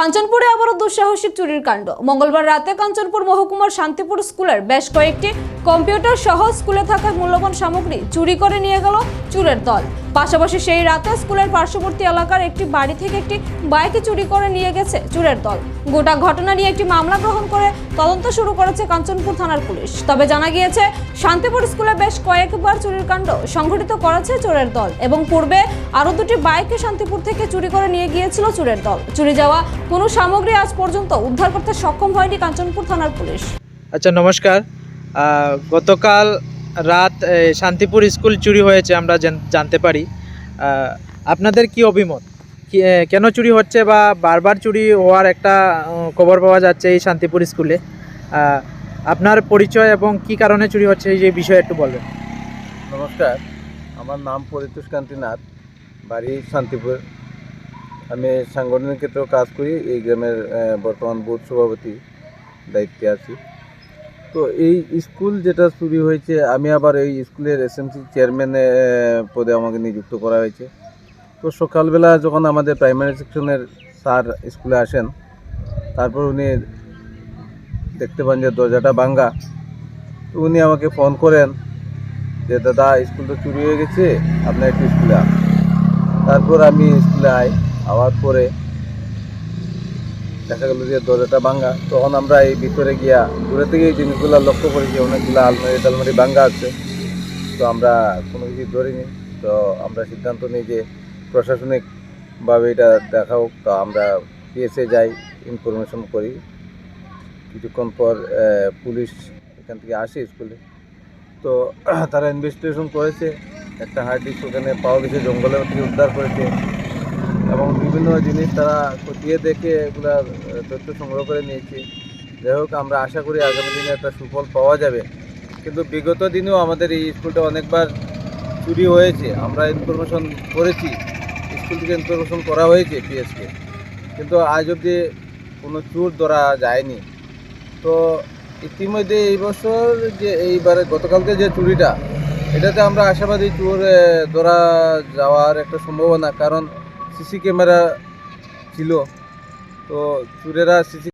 কাঞ্চনপুরে আবারও দুঃসাহসিক চুরির কাণ্ড। মঙ্গলবার রাতে কাঞ্চনপুর মহকুমার শান্তিপুর স্কুলের বেশ কয়েকটি কম্পিউটার সহ স্কুলে থাকা মূল্যবান সামগ্রী চুরি করে নিয়ে গেল চোরের দল। পাশাপাশি সেই রাতে স্কুলের পার্শ্ববর্তী এলাকার একটি বাড়ি থেকে একটি বাইক চুরি করে নিয়ে গেছে চোরের দল। গোটা ঘটনা নিয়ে একটি মামলা গ্রহণ করে তদন্ত শুরু করেছে কাঞ্চনপুর থানার পুলিশ। তবে জানা গিয়েছে শান্তিপুর স্কুলে বেশ কয়েকবার চুরির কাণ্ড সংঘটিত করেছে চোরের দল এবং পূর্বে আরো দুটি বাইক শান্তিপুর থেকে চুরি করে নিয়ে গিয়েছিল চোরের দল। চুরি যাওয়া কোনো সামগ্রী আজ পর্যন্ত উদ্ধার করতে সক্ষম হয়নি কাঞ্চনপুর থানার পুলিশ। আচ্ছা, নমস্কার। গতকাল রাত শান্তিপুর স্কুল চুরি হয়েছে আমরা জানতে পারি। আপনাদের কি অভিমত, কেন চুরি হচ্ছে বা বারবার চুরি হওয়ার একটা খবর পাওয়া যাচ্ছে এই শান্তিপুর স্কুলে? আপনার পরিচয় এবং কি কারণে চুরি হচ্ছে এই বিষয়ে একটু বলবেন। নমস্কার, আমার নাম পরিতোষ কান্তি নাথ, বাড়ি শান্তিপুর। আমি সাংগঠনিক ক্ষেত্রেও কাজ করি। এই গ্রামের বর্তমান বুথ সভাপতি দায়িত্বে আছি। তো এই স্কুল যেটা চুরি হয়েছে, আমি আবার এই স্কুলের এসএমসি চেয়ারম্যান পদে আমাকে নিযুক্ত করা হয়েছে। তো সকালবেলা যখন আমাদের প্রাইমারি সেকশনের স্যার স্কুলে আসেন, তারপর উনি দেখতে পান যে দরজাটা ভাঙ্গা। তো উনি আমাকে ফোন করেন যে দাদা, স্কুল তো চুরি হয়ে গেছে, আপনার একটু স্কুলে আন। তারপর আমি স্কুলে আওয়ার পরে দেখা গেল যে দরজাটা ভাঙ্গা। তখন আমরা এই ভিতরে গিয়া দূরে থেকে এই জিনিসগুলো লক্ষ্য করেছি, অনেকগুলো আলমারি ভাঙ্গা আছে। তো আমরা কোনো কিছু ধরিনি। তো আমরা সিদ্ধান্ত নিই যে প্রশাসনিকভাবে এটা দেখা হোক। তো আমরা পিএসএ যাই, ইনফরমেশন করি। কিছুক্ষণ পর পুলিশ এখান থেকে আসে স্কুলে। তো তারা ইনভেস্টিগেশন করেছে। একটা হার্ড ডিস্ক ওখানে পাওয়া গেছে, জঙ্গলের থেকে উদ্ধার করেছে এবং বিভিন্ন জিনিস তারা খতিয়ে দেখে এগুলা তথ্য সংগ্রহ করে নিয়েছে। যাই হোক, আমরা আশা করি আগামী দিনে একটা সুফল পাওয়া যাবে। কিন্তু বিগত দিনেও আমাদের এই স্কুলটা অনেকবার চুরি হয়েছে। আমরা ইনফরমেশন করেছি, স্কুল থেকে ইনফরমেশন করা হয়েছে পিএসকে, কিন্তু আজ অবধি কোনো চোর ধরা যায়নি। তো ইতিমধ্যে এই বছর যে এইবারে গতকালকে যে চুরিটা, এটাতে আমরা আশাবাদী চোর ধরা যাওয়ার একটা সম্ভাবনা, কারণ সিসি ক্যামেরা ছিল। তো চোরেরা সিসি